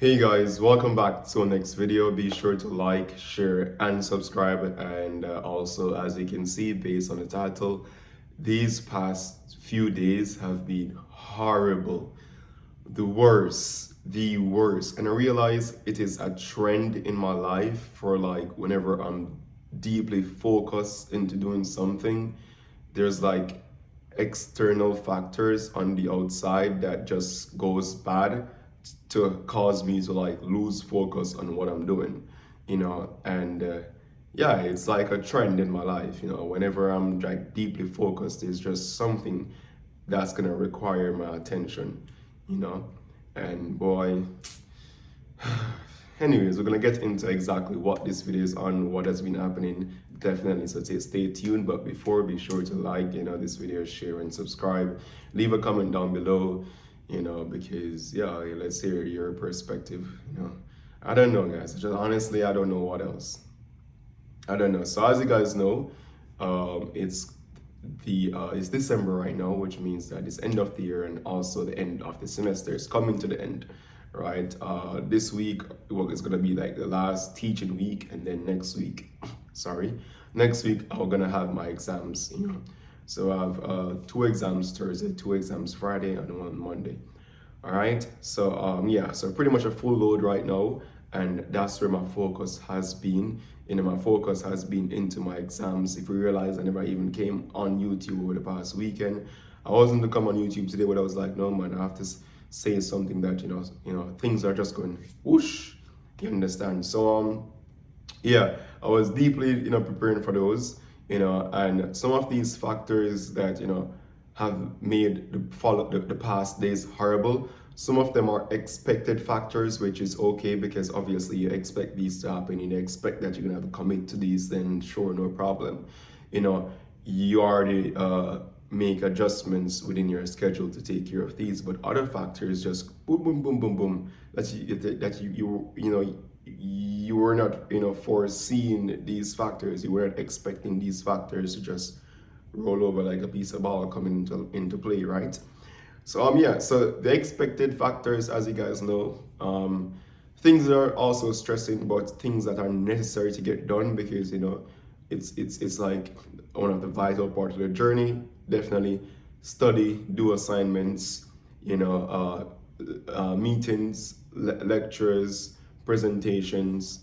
Hey guys, welcome back to our next video. Be sure to like, share, and subscribe. And also, as you can see, based on the title, these past few days have been horrible. The worst. And I realize it is a trend in my life for like whenever I'm deeply focused into doing something, there's like external factors on the outside that just goes bad to cause me to like lose focus on what I'm doing, and yeah, it's like a trend in my life. Whenever I'm like deeply focused, there's just something that's gonna require my attention, you know, and boy. Anyways, we're gonna get into exactly what this video is on, what has been happening. Definitely, so stay tuned. But before, be sure to like, this video, share, and subscribe. Leave a comment down below, because yeah, let's hear your perspective. I don't know, guys. Just honestly, I don't know what else. I don't know. So as you guys know, it's December right now, which means that it's end of the year and also the end of the semester is coming to the end, right? This week is gonna be like the last teaching week, and then next week, next week I'm gonna have my exams. So I have two exams Thursday, two exams Friday, and one Monday. All right. So yeah, so pretty much a full load right now, and that's where my focus has been. My focus has been into my exams. If you realize, I never even came on YouTube over the past weekend. I wasn't to come on YouTube today, but I was like, no man, I have to say something that things are just going whoosh. You understand? So yeah, I was deeply preparing for those, and some of these factors that have made the past days horrible. Some of them are expected factors, which is okay because obviously you expect these to happen. You expect that you're gonna have to commit to these, then sure, no problem. You already make adjustments within your schedule to take care of these, but other factors just boom, boom, boom, boom, boom. You were not foreseeing these factors. You weren't expecting these factors to just roll over like a piece of ball coming into play, right? So yeah, so the expected factors, as you guys know, things that are also stressing, but things that are necessary to get done because it's like one of the vital part of the journey. Definitely study, do assignments, meetings, lectures, presentations,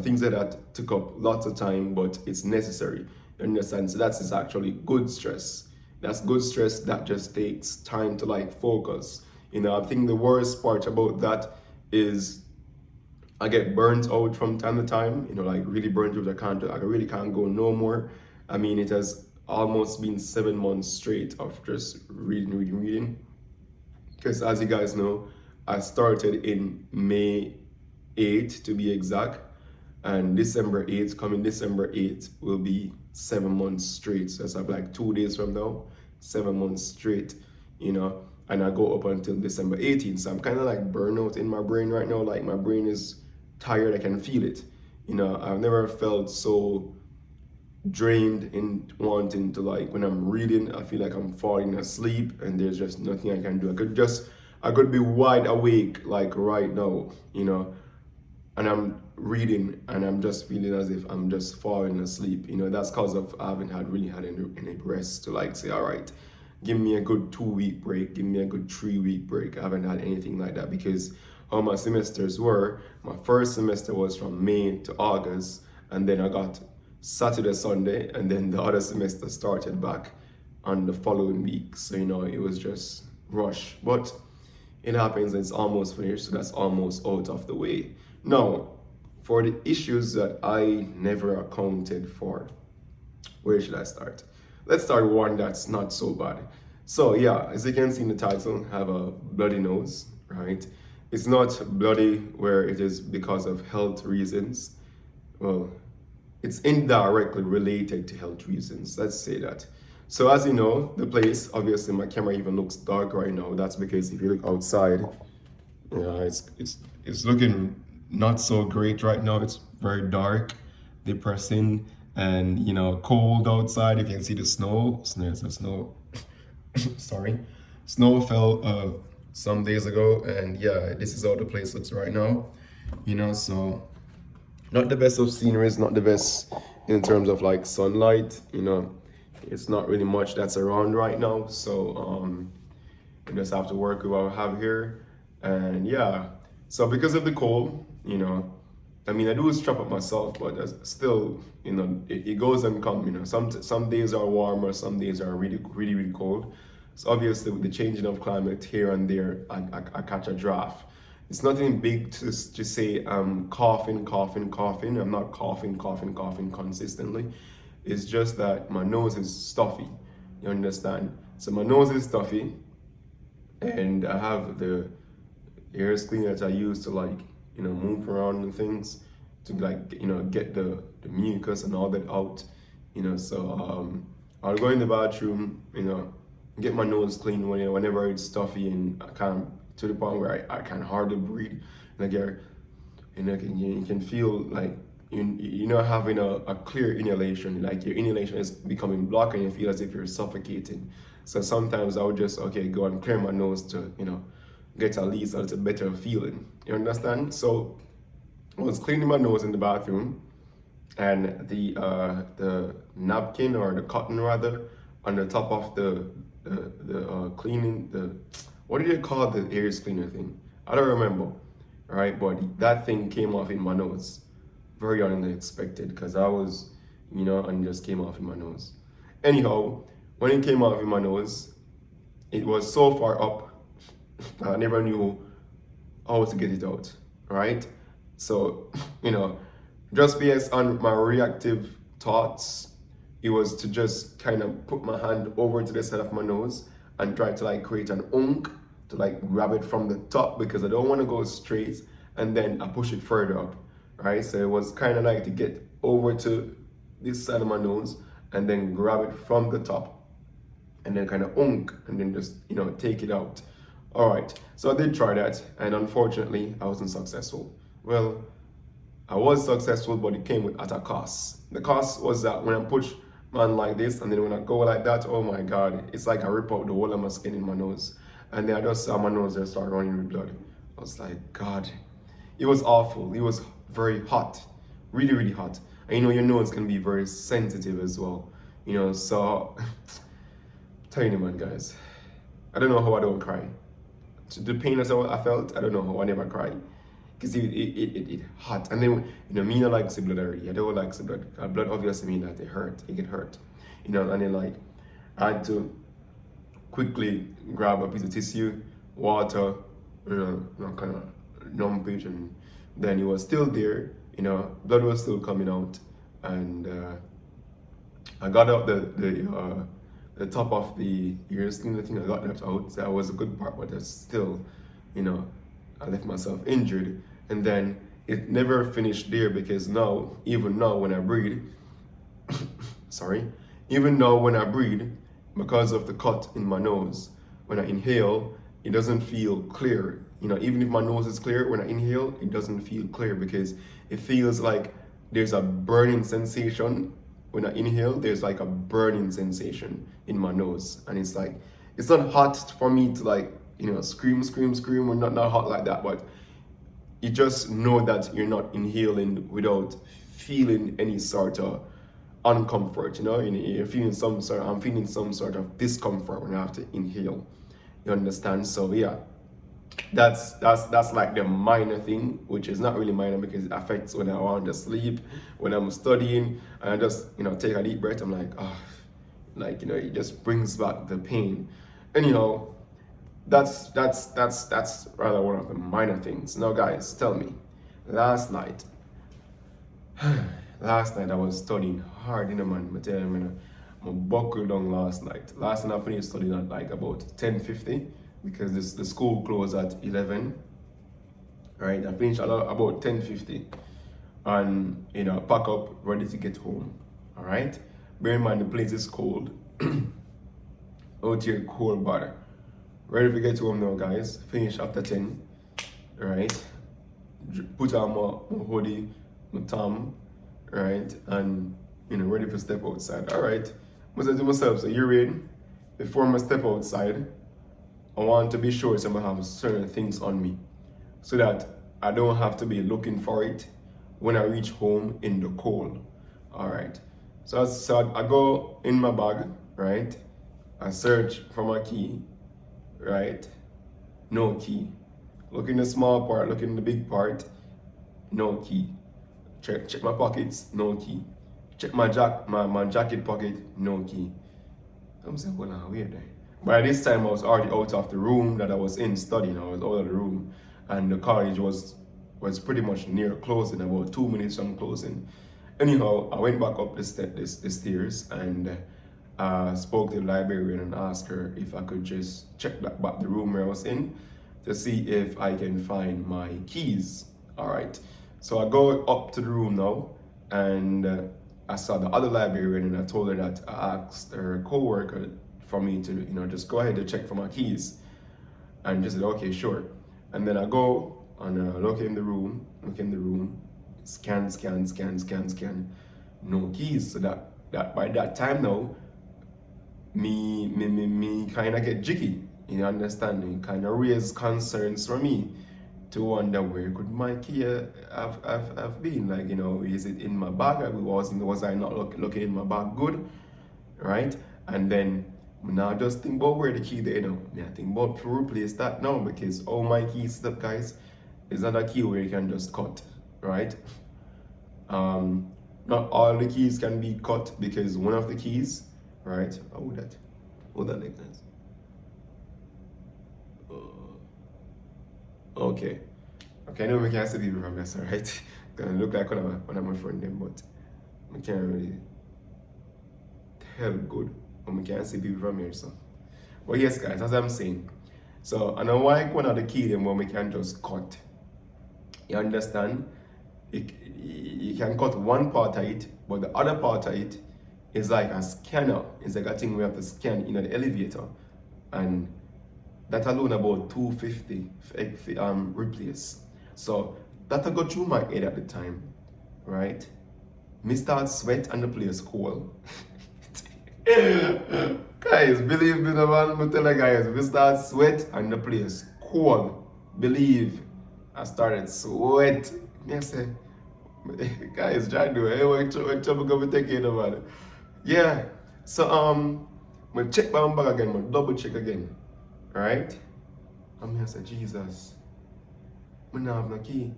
things like that took up lots of time, but it's necessary. In a sense, that's actually good stress. That's good stress that just takes time to like focus. I think the worst part about that is I get burnt out from time to time, like really burnt out. I really can't go no more. I mean, it has almost been 7 months straight of just reading. Because as you guys know, I started in May 8th to be exact, and coming December 8th will be 7 months straight. So it's like 2 days from now, 7 months straight, and I go up until December 18th. So I'm kind of like burnout in my brain right now. Like my brain is tired, I can feel it. I've never felt so drained in wanting to, like, when I'm reading, I feel like I'm falling asleep and there's just nothing I can do. I could be wide awake like right now, and I'm reading and I'm just feeling as if I'm just falling asleep. That's because I haven't really had any rest to like say, all right, give me a good 2 week break, give me a good 3 week break. I haven't had anything like that because how my semesters were, my first semester was from May to August, and then I got Saturday, Sunday, and then the other semester started back on the following week. So, it was just rush. But it happens, it's almost finished, so that's almost out of the way. Now, for the issues that I never accounted for, where should I start? Let's start with one that's not so bad. So yeah, as you can see in the title, I have a bloody nose, right? It's not bloody where it is because of health reasons. Well, it's indirectly related to health reasons, let's say that. So as you know, the place, obviously my camera even looks dark right now. That's because if you look outside, it's looking not so great right now. It's very dark, depressing, and cold outside. You can see the snow. Sorry, snow fell some days ago, and yeah, this is how the place looks right now. So not the best of sceneries, not the best in terms of like sunlight. It's not really much that's around right now. So we just have to work with what we have here, and yeah. So because of the cold, I mean, I do strap up myself, but still, it goes and comes. Some days are warmer, some days are really, really, really cold. So obviously, with the changing of climate here and there, I catch a draft. It's nothing big to say I'm coughing, coughing, coughing. I'm not coughing, coughing, coughing consistently. It's just that my nose is stuffy. You understand? So my nose is stuffy, and I have the air cleaner that I use to like move around and things to like get the mucus and all that out. So I'll go in the bathroom, get my nose clean whenever it's stuffy and I can't, to the point where I can hardly breathe. Like you can feel like having a clear inhalation, like your inhalation is becoming blocked and you feel as if you're suffocating. So sometimes I would just go and clear my nose to get at least a little better feeling. You understand? So I was cleaning my nose in the bathroom, and the napkin, or the cotton rather, on the top of the cleaning, what do you call the air cleaner thing? I don't remember. All right, but that thing came off in my nose, very unexpected, because I was, and just came off in my nose. Anyhow, when it came off in my nose, it was so far up, I never knew how to get it out, right? So, just based on my reactive thoughts, it was to just kind of put my hand over to the side of my nose and try to like create an unk to like grab it from the top, because I don't want to go straight and then I push it further up, right? So it was kind of like to get over to this side of my nose and then grab it from the top and then kind of unk and then just, take it out. All right, so I did try that, and unfortunately, I wasn't successful. Well, I was successful, but it came at a cost. The cost was that when I push my hand like this, and then when I go like that, oh my God, it's like I rip out the whole of my skin in my nose. And then I just saw my nose just start running with blood. I was like, God, it was awful. It was very hot, really, really hot. And your nose can be very sensitive as well. So, tell you man, guys, I don't know how I don't cry. The pain that I felt, I don't know how I never cry, because it hot. And then me not like the blood already. I don't like the blood. Blood obviously mean that it get hurt, and then like I had to quickly grab a piece of tissue, water, kind of numb it, and then it was still there. Blood was still coming out, and I got out the top of the ear skin. I think I got that out. That was a good part, but that's still, I left myself injured. And then it never finished there, because even now when I breathe, because of the cut in my nose, when I inhale, it doesn't feel clear. Even if my nose is clear, when I inhale, it doesn't feel clear, because it feels like there's a burning sensation. When I inhale, there's like a burning sensation in my nose, and it's like, it's not hot for me to like, scream, or not hot like that, but you just know that you're not inhaling without feeling any sort of uncomfort. You're feeling I'm feeling some sort of discomfort when I have to inhale. You understand? So yeah, that's like the minor thing, which is not really minor, because it affects when I want to sleep, when I'm studying, and I just take a deep breath. I'm like, it just brings back the pain. Anyhow, that's rather one of the minor things. Now guys, tell me, last night I was studying hard, man. I tell you, I buckled down last night. Last night I finished studying at like about 10:50, because the school closed at 11. Right, I finished about 10:50, and pack up, ready to get home. All right, bear in mind the place is cold. Out here, cold butter. Ready to get home now, guys. Finish after 10. All right, put on my hoodie, my thumb, right, and ready to step outside. All right, I said to myself, so you're in. Before I step outside, I want to be sure that I have certain things on me so that I don't have to be looking for it when I reach home in the cold. All right. So I go in my bag, right? I search for my key, right? No key. Look in the small part, look in the big part, no key. Check my pockets, no key. Check my jacket pocket, no key. I'm saying, well, now wait there. By this time, I was already out of the room that I was in studying. I was out of the room, and the college was pretty much near closing, about 2 minutes from closing. Anyhow, I went back up the stairs and spoke to the librarian and asked her if I could just check back the room where I was in to see if I can find my keys. All right. So I go up to the room now, and I saw the other librarian, and I told her that I asked her co-worker for me to, just go ahead and check for my keys. And just said, okay, sure. And then I go and look in the room, scan, no keys. So that by that time now, me kind of get jiggy. You understand? It kind of raise concerns for me to wonder where could my key have been. Like, is it in my bag? Was I not looking in my bag good? Right? And then now just think about where the key there now. I think about to replace that now, because all my keys stuff, guys, is not a key where you can just cut, right? Not all the keys can be cut, because one of the keys, right? Hold that like that. Okay, no, we can't see people from this, alright? Gonna look like one of my friend them, but we can't really tell good, and we can't see people from here, so. But yes, guys, as I'm saying, so I know why one of the key them when we can just cut. You understand? You can cut one part of it, but the other part of it is like a scanner. It's like a thing we have to scan in the elevator, and that alone about $250 replace. So that I go through my head at the time, right? Me start sweat and the place cold. Guys, believe me, the man, I tell you guys, we start sweat and the place cold. Believe, I started sweat. Me I say, guys, try to do it. What trouble gonna take it about it? Yeah. So I check my bag again, I double check again. Right? And I said, Jesus, I don't have no key.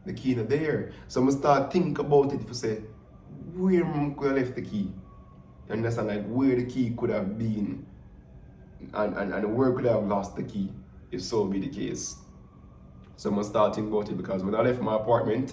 The key not there. So I start think about it to say, where could I left the key? You understand? Like where the key could have been, and where could I have lost the key, if so be the case. So I start thinking about it, because when I left my apartment,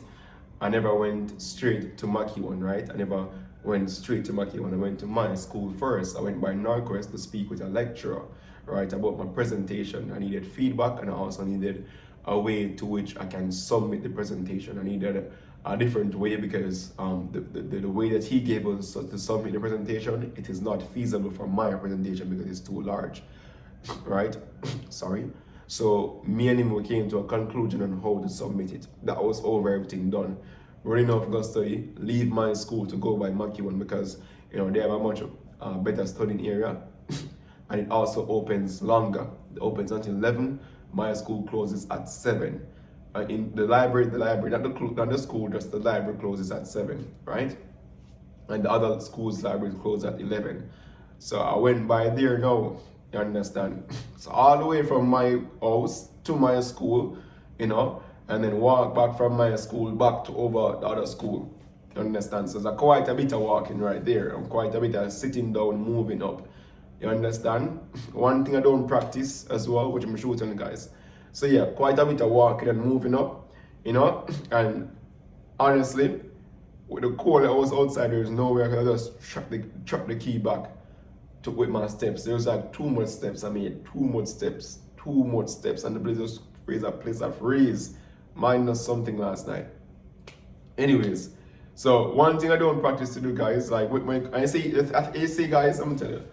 I never went straight to Maki one, right? I never went straight to Maki one. I went to my school first. I went by Northwest to speak with a lecturer, right, about my presentation. I needed feedback, and I also needed a way to which I can submit the presentation. I needed a different way, because the way that he gave us to submit the presentation, it is not feasible for my presentation because it's too large, right? Sorry. So me and him, we came to a conclusion on how to submit it. That was over, everything done. Running off go study, leave my school to go by Maki one, because they have a much better studying area. And it also opens longer. It opens until 11. My school closes at 7. In the library, not the school, just the library closes at 7, right? And the other schools' libraries close at 11. So I went by there now, you understand? So all the way from my house to my school, and then walk back from my school back to over the other school. You understand? So there's quite a bit of walking right there, and quite a bit of sitting down, moving up. You understand? One thing I don't practice as well, which I'm shooting the guys. So yeah, quite a bit of walking and moving up, and honestly, with the cold that was outside, there's no way I could just track the key back with my steps. There was like too much steps. I made too much steps, and the place just freeze. Minus something last night. Anyways, so one thing I don't practice to do, guys, like when I see guys, I'm gonna tell you,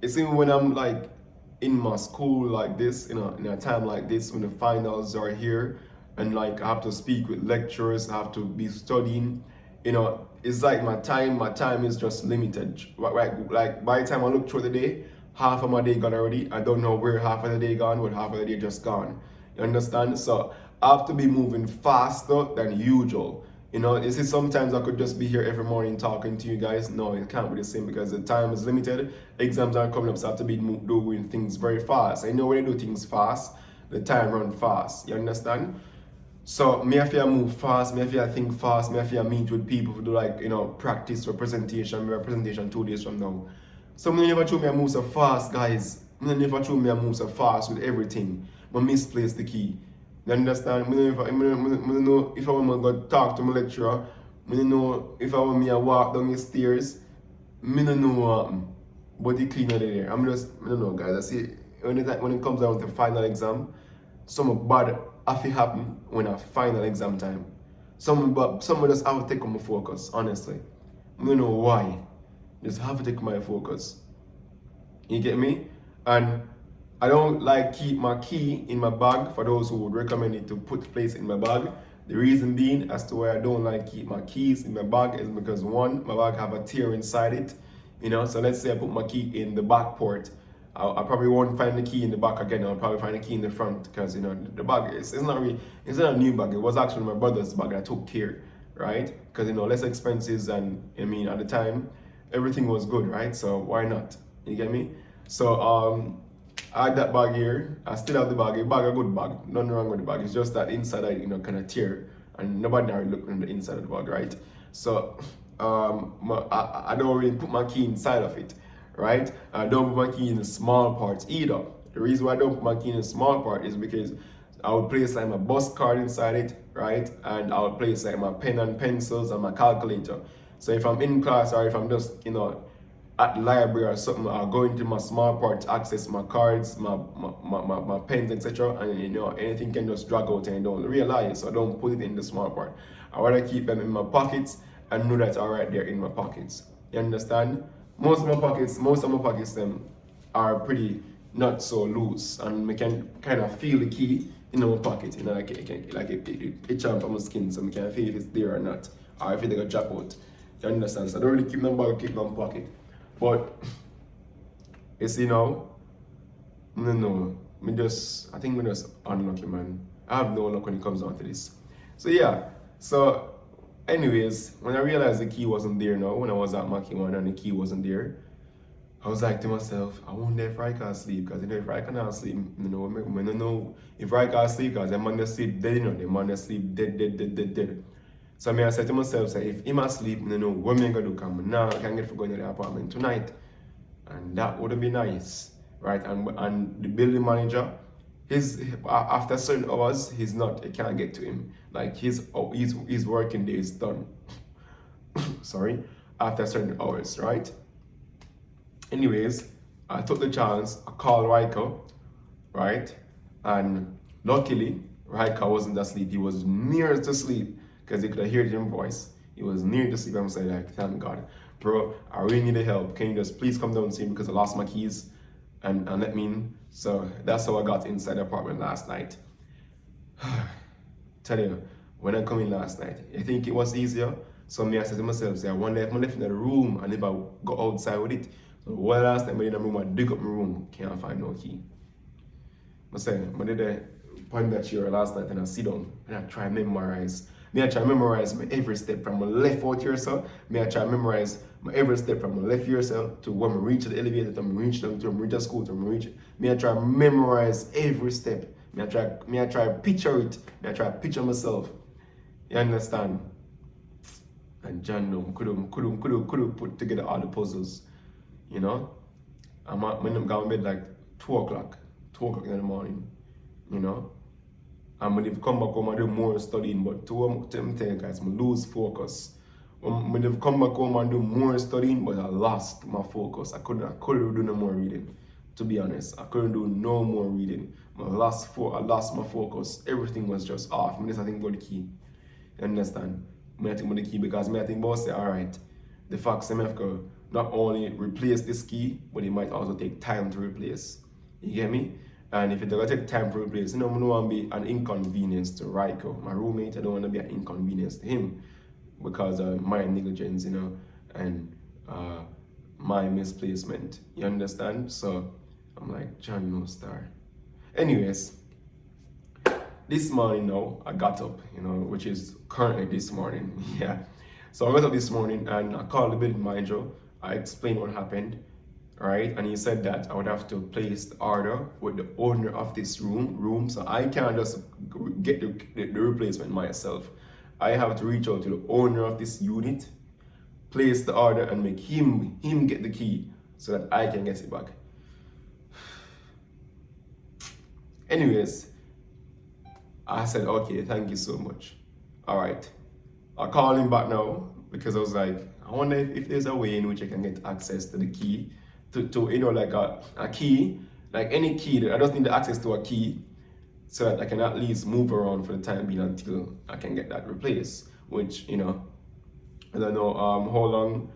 it's even when I'm like in my school like this, in a time like this, when the finals are here, and like I have to speak with lecturers, I have to be studying, it's like my time is just limited. Right? Like by the time I look through the day, half of my day gone already. I don't know where half of the day gone, but half of the day just gone. You understand? So I have to be moving faster than usual. You know, you see, sometimes I could just be here every morning talking to you guys. No, it can't be the same because the time is limited. Exams are coming up, so I have to be doing things very fast. I know when you do things fast, the time run fast. You understand? So me have to move fast, me have to think fast, me have to meet with people to do like, you know, practice for presentation, my presentation 2 days from now. So me never show me I move so fast, guys. Me never show me I move so fast with everything. I misplace the key. You understand? Me know if I want to go talk to my lecturer, me know if I want me to walk down the stairs, me don't know what happen. But the cleaner there. I don't know, guys. I see when it comes down to final exam, some bad have to happen when a final exam time. Some just have to take my focus, honestly. I don't know why. Just have to take my focus. You get me? And I don't like keep my key in my bag. For those who would recommend it to put place in my bag. The reason being as to why I don't like keep my keys in my bag is because one, my bag have a tear inside it. You know, so let's say I put my key in the back port. I probably won't find the key in the back again. I'll probably find the key in the front because, you know, the bag it's not a new bag. It was actually my brother's bag that I took care, right? Because, you know, less expenses, and I mean at the time everything was good, right? So why not? You get me? So I had that bag here. I still have the bag. A good bag. Nothing wrong with the bag. It's just that inside I kind of tear, and nobody really looked on the inside of the bag, right? So I don't really put my key inside of it, right? I don't put my key in the small parts either. The reason why I don't put my key in the small part is because I would place like my bus card inside it, right? And I would place like my pen and pencils and my calculator. So if I'm in class or if I'm just, you know, at the library or something, I'll go into my small part to access my cards, my pens, etc. And, you know, anything can just drag out and you don't realize, so I don't put it in the small part. I want to keep them in my pockets and know that alright, they're in my pockets. You understand? Most of my pockets them are pretty not so loose, and I can kind of feel the key in my pocket, you know, like it jump on my skin, so I can feel if it's there or not, or if it's gonna drop out. You understand? So I don't really keep them bag, keep them pocket. But it's, you know, no, I think me just unlucky, man. I have no luck when it comes down to this. So yeah, so anyways, when I realized the key wasn't there now, when I was at Maki 1 and the key wasn't there, I was like to myself, I wonder if I can sleep, because you know, if I cannot sleep, you know, I don't know if I can sleep, because them man they sleep dead, you know, them man they sleep dead. So I said to myself, say, if him asleep, you know, what am I gonna do? Come now, I can get for going to the apartment tonight, and that would be nice, right? And the building manager, after certain hours, he can't get to him. Like his working day is done. Sorry, after certain hours, right? Anyways, I took the chance. I called Raika, right? And luckily, Raika wasn't asleep. He was near to sleep because he could hear his voice. He was near to sleep. I'm saying, like, thank God, bro, I really need the help. Can you just please come down and see me because I lost my keys and let me in? So that's how I got inside the apartment last night. Tell you, when I come in last night, I think it was easier. So I said to myself, say, I wonder if I left in the room and if I go outside with it. So one last time I in the room, I dig up my room, can't find no key. I said, I did a point that chair last night and I sit down and I try to memorize. I try to memorize my every step from my left out here, so I try to memorize my every step from my left here, so to when I reach the elevator, to when I reach them, to when I reach the school, to when I reach it. I try to memorize every step. I try to picture it. I try to picture myself. You understand? And John couldn't put together all the puzzles. You know? I'm going to go to bed like 2 o'clock in the morning. You know? I'm going to come back home and do more studying, but to tell you guys, I lose focus. I'm going to come back home and do more studying, but I lost my focus. I couldn't do no more reading, to be honest. I couldn't do no more reading. I lost my focus. Everything was just off. I think about the key. You understand? I think about the key because I think about say, alright, the fact that I have to not only replace this key, but it might also take time to replace. You get me? And if it's going to take time to replace, you know, I don't want to be an inconvenience to Raiko, my roommate. I don't want to be an inconvenience to him because of my negligence, you know, and my misplacement. You understand? So I'm like, John no star. Anyways, this morning now I got up, which is currently this morning. Yeah. So I got up this morning and I called the building manager. I explained what happened, right? And he said that I would have to place the order with the owner of this room. So I can't just get the replacement myself. I have to reach out to the owner of this unit, place the order, and make him get the key so that I can get it back. Anyways, I said, okay, thank you so much. All right. I called him back now because I was like, I wonder if there's a way in which I can get access to the key, to like a key, like any key. That I just need the access to a key so that I can at least move around for the time being until I can get that replaced, which, I don't know how long,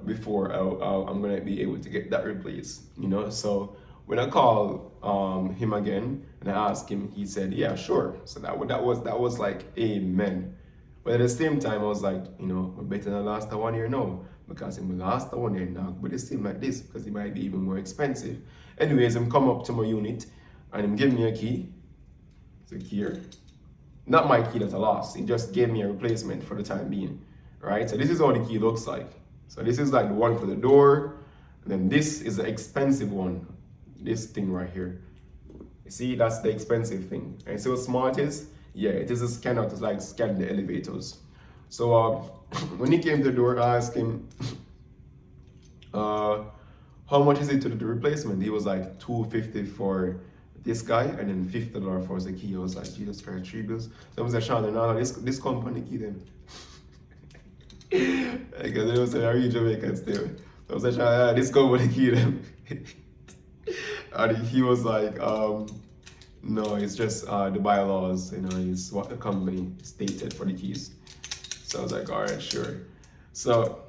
before I'm going to be able to get that replaced, So when I called him again and I asked him, he said, yeah, sure. So that was like, amen. But at the same time, I was like, we're better than last 1 year now, because in the last 1 year now, but it seemed like this because it might be even more expensive. Anyways, him come up to my unit and him give me a key. It's a key here. Not my key that I lost. He just gave me a replacement for the time being, right? So this is how the key looks like. So this is like the one for the door, and then this is the expensive one. This thing right here. You see, that's the expensive thing. And see how small it is? Yeah, it is a scanner to like scan the elevators. So when he came to the door, I asked him, how much is it to the replacement? He was like $250 for this guy and then $50 for the key. I was like, Jesus Christ, 3 bills. So I was like, Sean, no, this company key them. Because they was saying, are you Jamaican still? So I was like, Sean, this company key them. And he was like, no, it's just the bylaws, it's what the company stated for the keys. So I was like, all right, sure. So,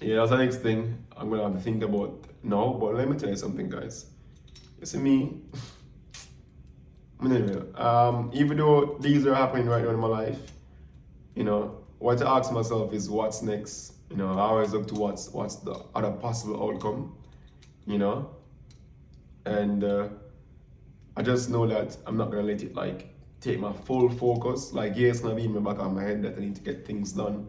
yeah, that's the next thing I'm gonna have to think about now. But let me tell you something, guys. You see me, anyway, even though these are happening right now in my life, what I ask myself is what's next. I always look to what's the other possible outcome, and I just know that I'm not gonna let it like take my full focus. Like, yeah, it's gonna be in the back of my head that I need to get things done,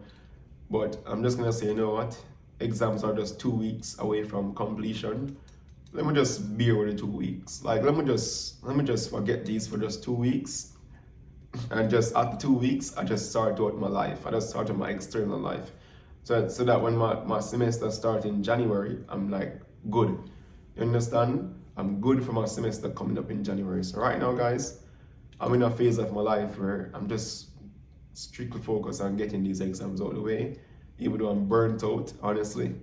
but I'm just gonna say, you know what? Exams are just 2 weeks away from completion. Let me just bear with the 2 weeks. Like, let me just forget these for just 2 weeks, and just after 2 weeks, I just start out my life. I just start my external life, so that when my semester starts in January, I'm like good. You understand? I'm good for my semester coming up in January. So right now, guys, I'm in a phase of my life where I'm just strictly focused on getting these exams out of the way, even though I'm burnt out, honestly.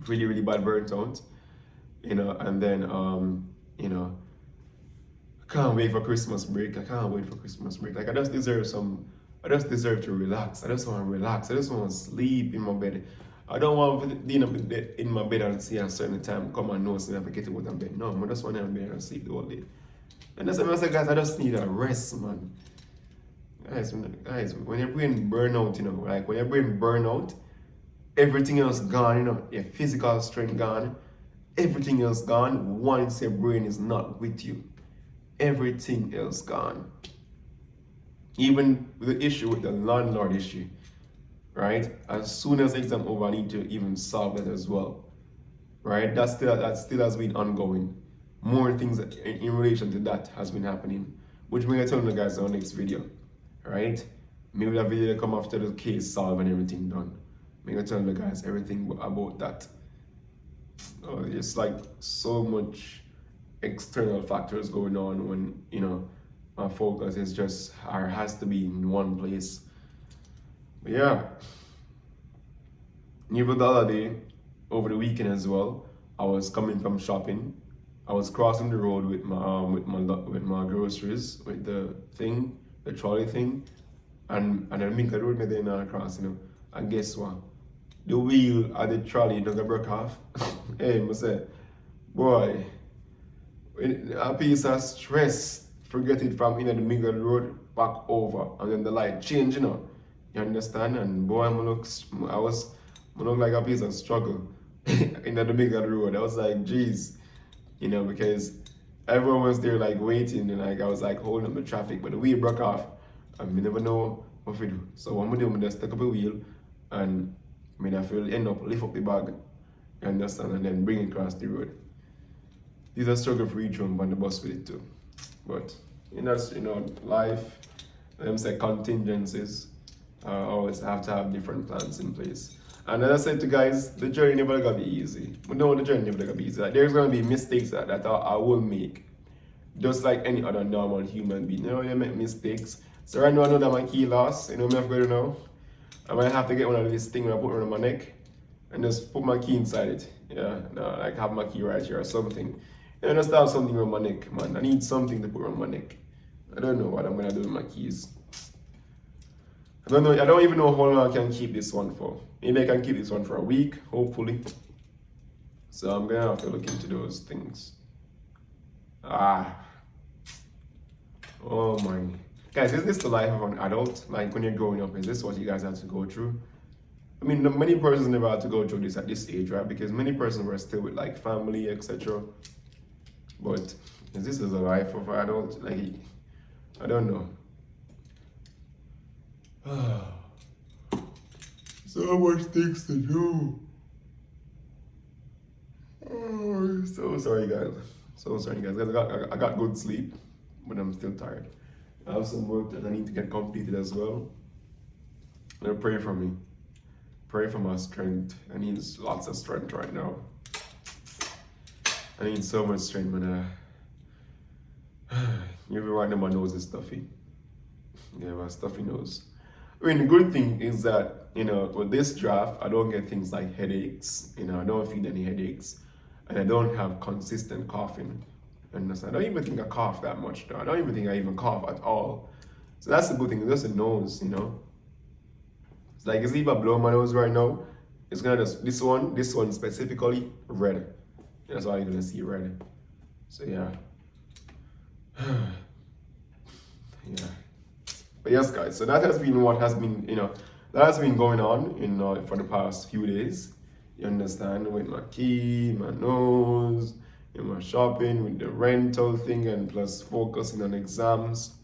Really, really bad burnt out. And then, I can't wait for Christmas break. Like, I just deserve to relax. I just want to relax. I just want to sleep in my bed. I don't want to be in my bed and see a certain time come and know so I have to get out of bed. No, I just want to be in bed and sleep the whole day. And that's what I say, guys, I just need a rest, man. Guys, when your brain burn out, like when your brain burn out, everything else gone, your physical strength gone, everything else gone. Once your brain is not with you, everything else gone. Even the issue with the landlord issue, right? As soon as exam over, I need to even solve that as well, right? That still has been ongoing. More things in relation to that has been happening, which we're gonna tell you guys in our next video, right? Maybe that video come after the case solved and everything done. I'm gonna tell you guys everything about that. It's like so much external factors going on when my focus is just or has to be in one place. But yeah, even the other day, over the weekend as well, I was coming from shopping. I was crossing the road with my groceries, with the trolley thing, and I make the road me then across, and guess what? The wheel of the trolley doesn't break off. Hey, I say, boy, a piece of stress, forget it from the middle of the road back over, and then the light change, You understand? And boy, I look like a piece of struggle in the middle of the road. I was like, geez, because everyone was there like waiting, and like I was like holding up the traffic, but the wheel broke off, and we never know what we do. So what we do, we just take up a wheel, and I feel end up lift up the bag, you understand, and then bring it across the road. These are struggle for each one on the bus with it too. But that's life. Them say contingencies. Always have to have different plans in place. And as I said to guys, the journey never gonna be easy. We know the journey never gonna be easy. Like, there's gonna be mistakes that I will make. Just like any other normal human being. You make mistakes. So right now I know that my key lost. You know what I'm going to do now? I might have to get one of these things and I put it on my neck and just put my key inside it. Yeah, no, like have my key right here or something. You just have something on my neck, man. I need something to put on my neck. I don't know what I'm gonna do with my keys. I don't know. I don't even know how long I can keep this one for. Maybe I can keep this one for a week, hopefully. So I'm gonna have to look into those things. Oh my. Guys, is this the life of an adult? Like when you're growing up, is this what you guys have to go through? I mean, many persons never had to go through this at this age, right? Because many persons were still with like family, etc. But is this the life of an adult? Like, I don't know. So much things to do. Oh, so sorry, guys. So sorry, guys. I got good sleep, but I'm still tired. I have some work that I need to get completed as well. And pray for me. Pray for my strength. I need lots of strength right now. I need so much strength, man. Even right now my nose is stuffy. Yeah, my stuffy nose. I mean, the good thing is that, with this draft, I don't get things like headaches. I don't feel any headaches. And I don't have consistent coughing. And I don't even think I cough that much, though. I don't even think I even cough at all. So that's the good thing. It's just a nose, It's like, if I blow my nose right now, it's gonna just, this one specifically, red. That's all you're gonna see, red. So yeah. Yeah. But yes, guys, so that has been what has been, that has been going on, for the past few days. You understand? With my key, my nose, my shopping, with the rental thing, and plus focusing on exams.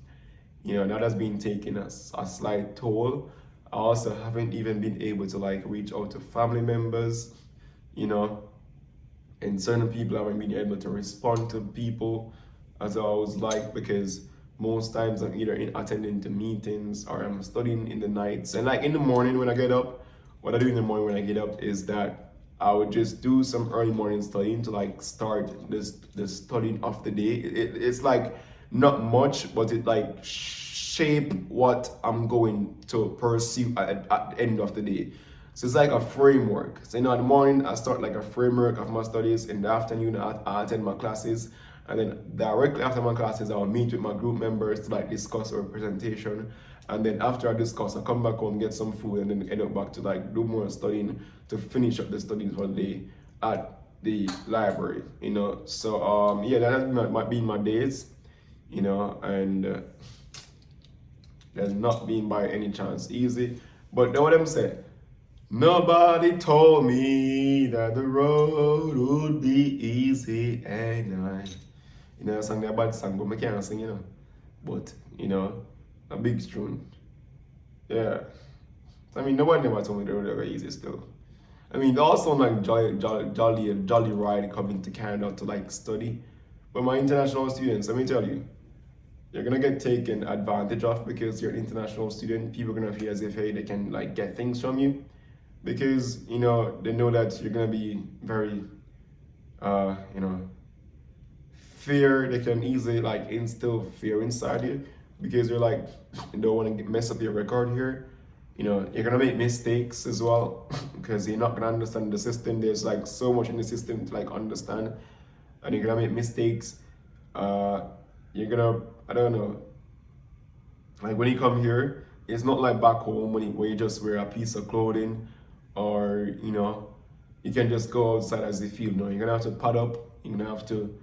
That has been taking a slight toll. I also haven't even been able to like reach out to family members, and certain people haven't been able to respond to people as I was like, because most times I'm either attending to meetings or I'm studying in the nights. And like in the morning when I get up, what I do in the morning when I get up is that I would just do some early morning studying to like start the studying of the day. It's like not much, but it like shape what I'm going to pursue at the end of the day. So it's like a framework. So in the morning I start like a framework of my studies. In the afternoon I attend my classes. And then directly after my classes, I'll meet with my group members to like discuss our presentation. And then after I discuss, I come back home, get some food, and then head up back to like do more studying to finish up the studies for the day at the library. So yeah, that has been my days, and there's not been by any chance easy. But know what I'm saying? Nobody told me that the road would be easy, and I sang that bad song, but I can't sing, But, a big tune. Yeah. I mean, nobody never told me the road was easy still. I mean, they all sound like jolly ride coming to Canada to like study. But my international students, let me tell you, you're gonna get taken advantage of because you're an international student. People are gonna feel as if, hey, they can like get things from you. Because, they know that you're gonna be very, fear, they can easily like instill fear inside you because you're like, you don't want to mess up your record here. You're gonna make mistakes as well because you're not gonna understand the system. There's like so much in the system to like understand, and you're gonna make mistakes. You're gonna, I don't know, like when you come here, it's not like back home where you just wear a piece of clothing or, you can just go outside as you feel. No, you're gonna have to pad up, you're gonna have to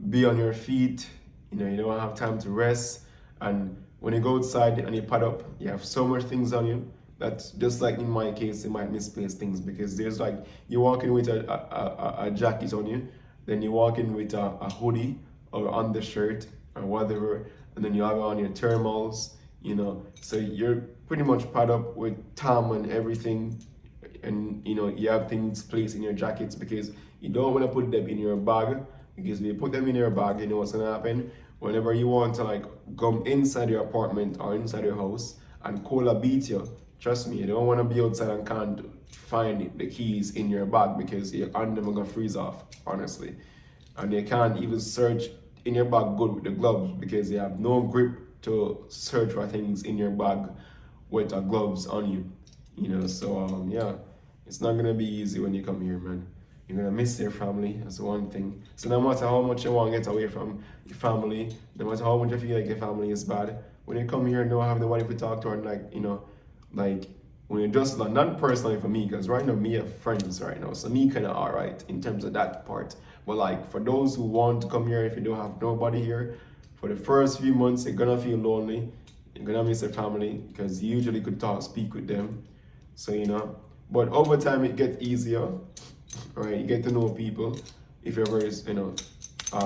be on your feet, you don't have time to rest. And when you go outside and you pad up, you have so much things on you, That's just like in my case, they might misplace things because there's like you walk in with a jacket on you, then you walk in with a hoodie or undershirt or whatever, and then you have on your thermals, you know. So you're pretty much packed up with Tom and everything, and you know you have things placed in your jackets because you don't want to put them in your bag, because if you put them in your bag, you know what's gonna happen. Whenever you want to like come inside your apartment or inside your house and cola beat you, trust me, you don't want to be outside and can't find the keys in your bag because your hand them are gonna freeze off, honestly. And you can't even search in your bag good with the gloves because you have no grip to search for things in your bag with the gloves on you. You know, so yeah, it's not gonna be easy when you come here, man. You're gonna miss your family, that's one thing. So no matter how much you want to get away from your family, no matter how much you feel like your family is bad, when you come here and don't have nobody to talk to, and like, you know, like when you just not personally for me, because right now me have friends right now, so me kind of alright in terms of that part. But like for those who want to come here, if you don't have nobody here, for the first few months you're gonna feel lonely, you're gonna miss your family because you usually could talk, speak with them. So you know, but over time it gets easier. Right, you get to know people. If you're very, you know,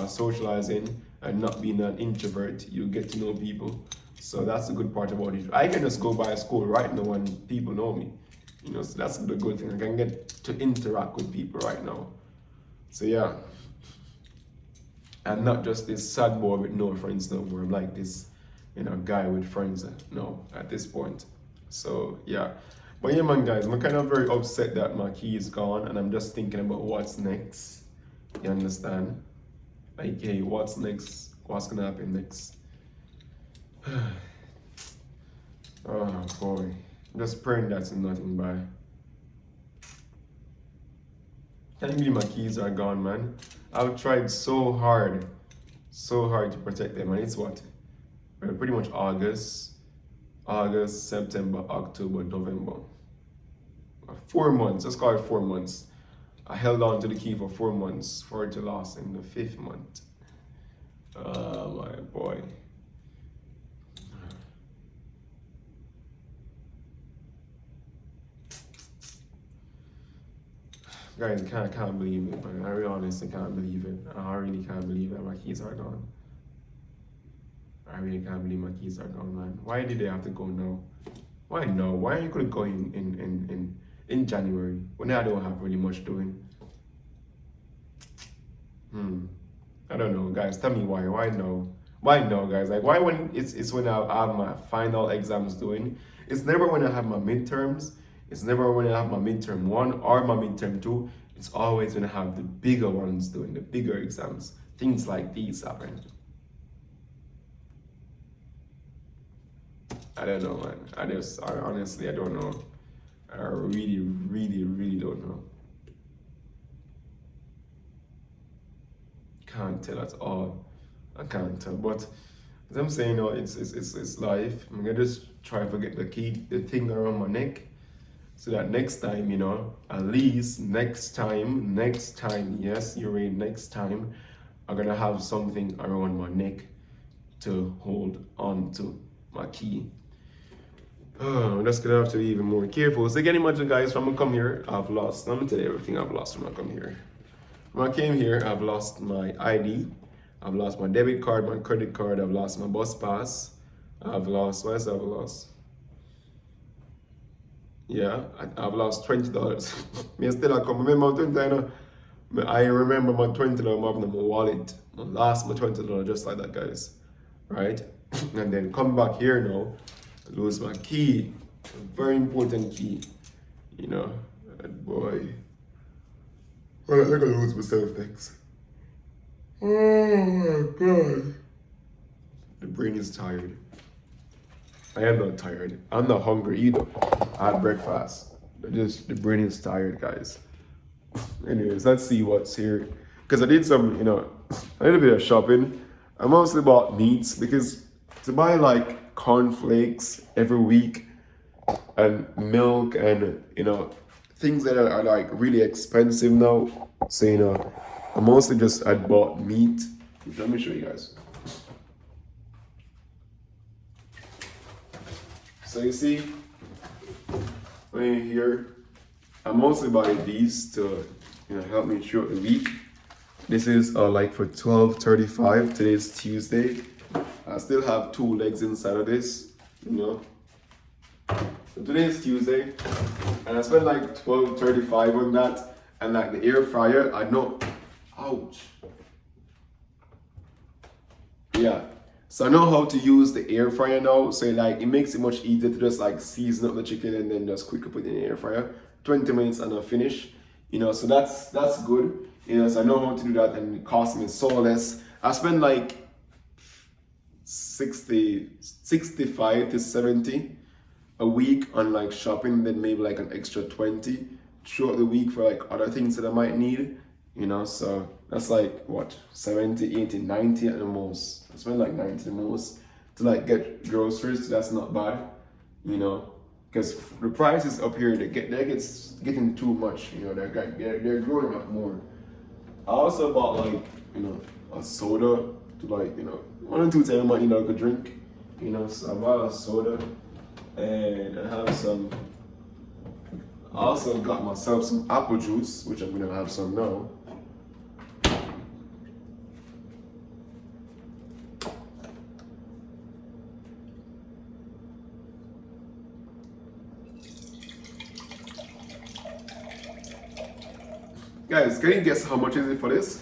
socializing and not being an introvert, you get to know people. So that's the good part about it. I can just go by school right now and people know me. You know, so that's the good thing. I can get to interact with people right now. So yeah, I'm not just this sad boy with no friends no more. I'm like this, you know, guy with friends no at this point. So yeah. But yeah, man, guys, I'm kind of very upset that my key is gone, and I'm just thinking about what's next. You understand? Like, hey, what's next? What's gonna happen next? Oh boy, I'm just praying that's nothing bad. Can't believe my keys are gone, man. I've tried so hard to protect them, and it's what? Pretty much August, September, October, November. 4 months, let's call it 4 months. I held on to the key for 4 months for it to last in the 5th month. Oh my boy. Guys, I can't believe it, man. I really honestly can't believe it. I really can't believe that my keys are gone. I really can't believe my keys are gone, man. Why did they have to go now? Why no? Why you couldn't go in January when I don't have really much doing? I don't know, guys. Tell me why. Why no? Why no, guys? Like why when it's when I have my final exams doing? It's never when I have my midterms. It's never when I have my midterm 1 or my midterm 2. It's always when I have the bigger ones doing the bigger exams. Things like these happen. I don't know, man. I honestly, I don't know. I really don't know. Can't tell at all. I can't tell. But as I'm saying, you know, it's life. I'm gonna just try to get the thing around my neck, so that next time, you know, at least next time, yes, you're right, next time, I'm gonna have something around my neck to hold on to my key. Oh, that's gonna have to be even more careful. So again, imagine, guys, when I come here, I've lost, let me tell you everything I've lost when I come here. When I came here, I've lost my ID, I've lost my debit card, my credit card, I've lost my bus pass, I've lost, what else have I lost? Yeah, I've lost $20. Me still I come remember my 20, I know. I remember my $20 having in my wallet. I lost my $20 just like that, guys. Right? And then come back here now, lose my key. A very important key. You know, and boy. Well, I'm gonna lose myself next. Oh my god. The brain is tired. I am not tired. I'm not hungry either. I had breakfast. The brain is tired, guys. Anyways, let's see what's here. Because I did some, you know, a little bit of shopping. I mostly bought meats because to buy like cornflakes every week and milk and, you know, things that are like really expensive now. So, you know, I mostly just had bought meat. Let me show you guys. So you see, happening here. I mostly buy these to, help me through the week. This is like for $12.35. Today's Tuesday. I still have 2 legs inside of this, So today is Tuesday, and I spent like $12.35 on that, and like the air fryer, I know, ouch. Yeah, so I know how to use the air fryer now, so like it makes it much easier to just like season up the chicken and then just quickly put it in the air fryer. 20 minutes and I'll finish, so that's good, so I know how to do that, and it costs me so less. I spend like 65 to 70 a week on like shopping, then maybe like an extra 20 throughout the week for like other things that I might need, so that's like what, 70, 80, 90 at the most. I spend like 90 at the most to like get groceries, so that's not bad, because the prices up here, they're getting too much, they're growing up more. I also bought like, a soda to like, 1 or 2 times I might need like a drink, so I bought a soda, and I have some. I also got myself some apple juice, which I'm gonna have some now. Guys, can you guess how much is it for this?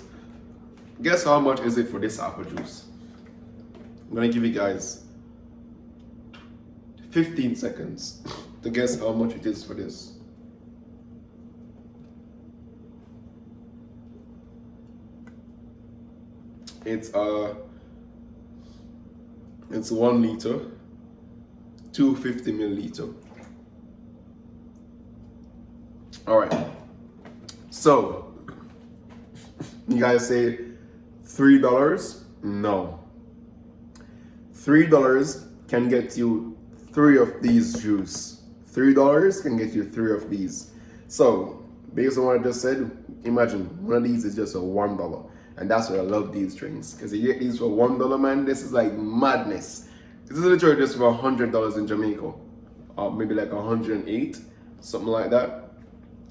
Guess how much is it for this apple juice? I'm gonna give you guys 15 seconds to guess how much it is for this. It's 1 liter, 250 milliliter. All right. So you guys say $3? No. $3 can get you 3 of these juice. $3 can get you 3 of these. So based on what I just said, imagine one of these is just a $1. And that's why I love these drinks. Because you get these for $1, man, this is like madness. This is literally just for $100 in Jamaica. Or maybe like 108, something like that.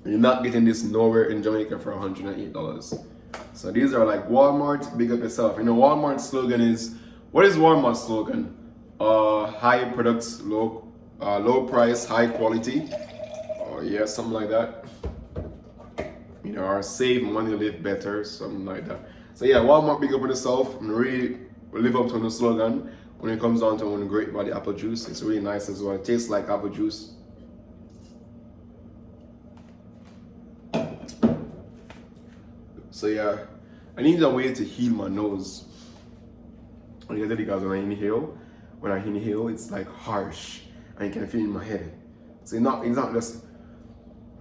You're not getting this nowhere in Jamaica for $108. So these are like Walmart, big up yourself. Walmart's slogan is, what is Walmart's slogan? High products, low price, high quality. Yeah, something like that. Or save money, live better, something like that. So yeah, Walmart, big up on yourself, and really live up to the slogan when it comes down to one great value apple juice. It's really nice as well. It tastes like apple juice. So yeah, I need a way to heal my nose. I tell you guys, when I inhale, it's like harsh, and you can feel it in my head. So it's not just,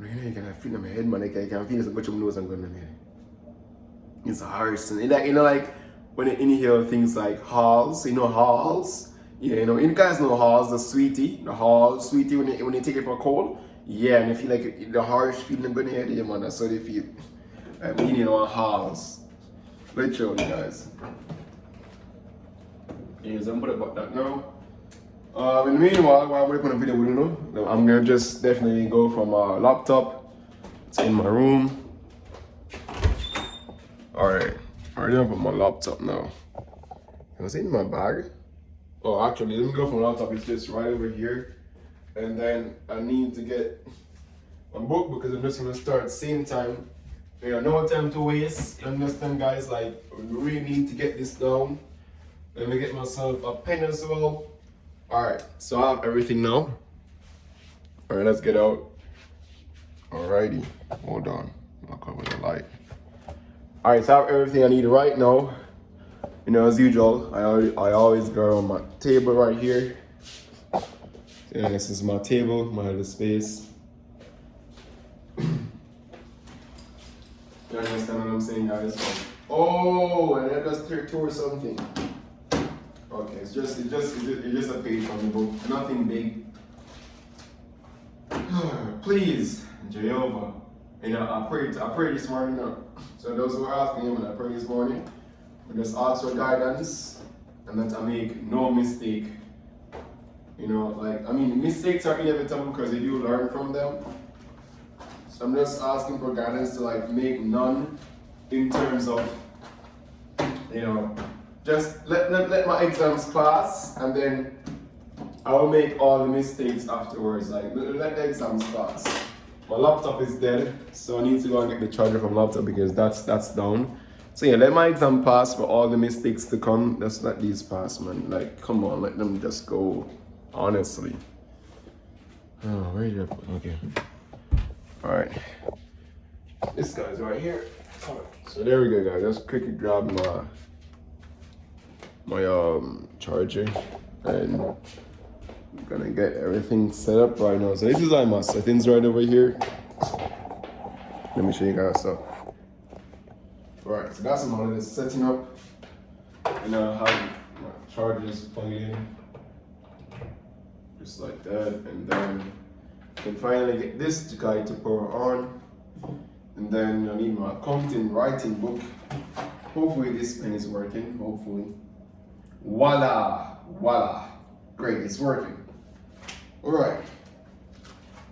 you can feel it in my head, man. I can feel it so much of my nose and going in my head. It's harsh, and like when you inhale things like Halls, Halls. Yeah, you guys know Halls, the Halls sweetie when you take it for a cold. Yeah, and you feel like the harsh feeling going in your head, yeah, man. That's how they feel. I mean, Halls. Literally, guys. Yes, I'm put about that now. In the meanwhile, while I'm working on a video, I'm gonna just definitely go from my laptop. It's in my room. Alright, I already have my laptop now. Was it in my bag? Oh, actually, let me go from my laptop. It's just right over here. And then I need to get my book because I'm just gonna start at the same time. No time to waste. You understand, guys? Like, we really need to get this down. Let me get myself a pen as well. Alright, so I have everything now. Alright, let's get out. Alrighty, hold on. I'll cover the light. Alright, so I have everything I need right now. As usual, I always go on my table right here. Yeah, this is my table, my little space. You understand what I'm saying, guys? Oh, and I just tore something. Okay, it's just a page from the book, nothing big. Please, Jehovah. I prayed this morning. So those who are asking him, I prayed this morning. I just ask for guidance and that I make no mistake. You know, like, I mean, mistakes are inevitable because if you learn from them. So I'm just asking for guidance to like make none in terms of, you know, just let my exams pass and then I will make all the mistakes afterwards. Like, let the exams pass. My laptop is dead, so I need to go and get the charger from laptop because that's down. So yeah, let my exam pass for all the mistakes to come. Just let these pass, man. Like, come on, let them just go. Honestly. Oh, where did I put? Okay. All right. This guy's right here. So there we go, guys. Just quickly grab my charger and I'm gonna get everything set up right now. So this is my settings right over here. Let me show you guys. So, alright, so that's my little setting up. And I have my chargers plugged in, just like that. And then I can finally get this guy to power on. And then I need my accounting writing book. Hopefully this pen is working. Hopefully. Voila, voila. Great, it's working. All right.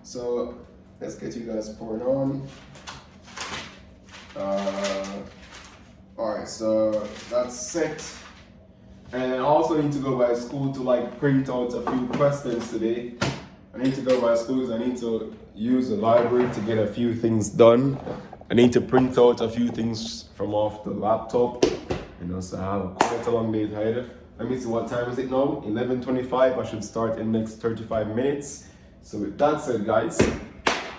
So let's get you guys poured on. All right, so that's set. And I also need to go by school to like print out a few questions today. I need to go by school because I need to use the library to get a few things done. I need to print out a few things from off the laptop. You know, so I have a quite a long day ahead. Let me see, what time is it now? 11:25. I should start in the next 35 minutes. So with that said, guys,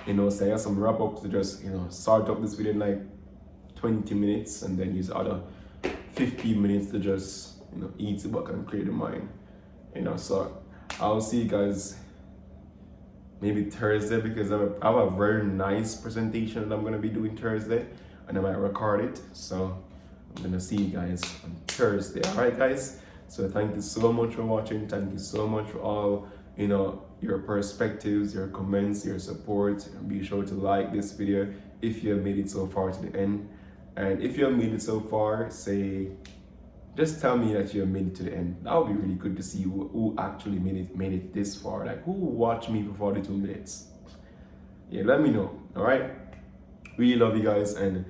you know, so I have some wrap up to just, you know, start up this video in like 20 minutes and then use the other 15 minutes to just, you know, eat the book and clear the mind. You know, so I'll see you guys maybe Thursday because I have a very nice presentation that I'm gonna be doing Thursday and I might record it. So I'm gonna see you guys on Thursday. All right, guys. So thank you so much for watching. Thank you so much for all, you know, your perspectives, your comments, your support. And be sure to like this video if you have made it so far to the end. And if you have made it so far, just tell me that you have made it to the end. That would be really good to see who actually made it this far. Like, who watched me for 42 minutes? Yeah, let me know. All right. Really love you guys and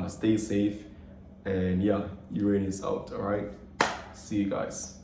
stay safe. And yeah, Uhraine's out. All right. See you guys.